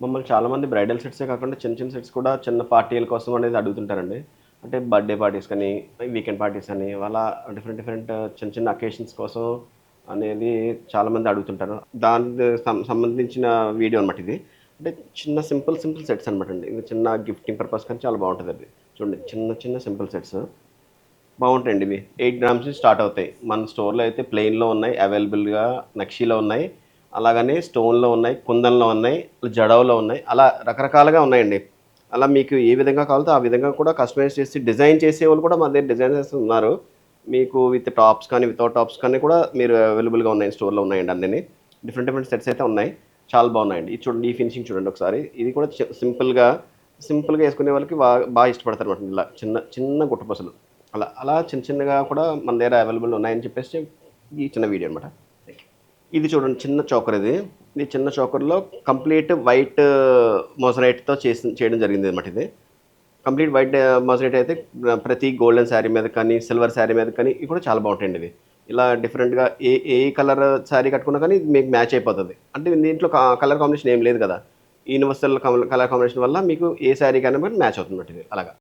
మమ్మల్ని చాలామంది బ్రైడల్ సెట్సే కాకుండా చిన్న చిన్న సెట్స్ కూడా చిన్న పార్టీల కోసం అనేది అడుగుతుంటారండి. అంటే బర్త్‌డే పార్టీస్ కానీ, వీకెండ్ పార్టీస్ అని అలా డిఫరెంట్ డిఫరెంట్ చిన్న చిన్న అకేషన్స్ కోసం అనేది చాలామంది అడుగుతుంటారు. దానికి సంబంధించిన వీడియో అనమాట ఇది. అంటే చిన్న సింపుల్ సెట్స్ అనమాట అండి. ఇది చిన్న గిఫ్టింగ్ పర్పస్ కానీ చాలా బావుంటదండి. చూడండి చిన్న చిన్న సింపుల్ సెట్స్ బావుంటాయండి ఇవి. 8 గ్రామ్స్ నుంచి స్టార్ట్ అవుతాయి. మన స్టోర్‌లో అయితే ప్లెయిన్‌లో ఉన్నాయి. అవైలబుల్‌గా నక్షీలో ఉన్నాయి. అలాగని స్టోన్‌లో ఉన్నాయి, కుందన్‌లో ఉన్నాయి, జడోలో ఉన్నాయి. అలా రకరకాలుగా ఉన్నాయండి. అలా మీకు ఏ విధంగా కావాలితే ఆ విధంగా కూడా కస్టమైజ్ చేసి డిజైన్ చేసేవాళ్ళు కూడా మన దగ్గర డిజైనర్స్ ఉన్నారు. మీకు విత్ టాప్స్ కానీ, వితౌట్ టాప్స్ కానీ కూడా మీరు అవైలబుల్‌గా ఉన్నాయి. స్టోర్‌లో ఉన్నాయండి అన్నీని. డిఫరెంట్ డిఫరెంట్ సెట్స్ అయితే ఉన్నాయి. చాలా బాగున్నాయండి. ఇది చూడండి, ఈ ఫినిషింగ్ చూడండి ఒకసారి. ఇది కూడా సింపుల్‌గా యేసుకునే వాళ్ళకి బాగా ఇష్టపడతారనమాట. ఇలా చిన్న చిన్న గుట్టపూసలు. అలా చిన్న చిన్నగా కూడా మన దగ్గర అవైలబుల్ ఉన్నాయని చెప్పేసి ఈ చిన్న వీడియో అనమాట. ఇది చూడండి చిన్న చోకర్ ఇది. ఈ చిన్న చోకర్‌లో కంప్లీట్ వైట్ మొజరైట్‌తో చేయడం జరిగిందనమాట ఇది. కంప్లీట్ వైట్ మొజరైట్ అయితే ప్రతి గోల్డెన్ శారీ మీద కానీ, సిల్వర్ శారీ మీద కానీ ఇవి కూడా చాలా బావుంటాయండి ఇవి. ఇలా డిఫరెంట్‌గా ఏ కలర్ శారీ కట్టుకున్నా కానీ ఇది మీకు మ్యాచ్ అయిపోతది. అంటే దీంట్లో కలర్ కాంబినేషన్ ఏం లేదు కదా! యూనివర్సల్ కలర్ కాంబినేషన్ వల్ల మీకు ఏ శారీకైనా మ్యాచ్ అవుతుందన్నమాట ఇది అలాగా.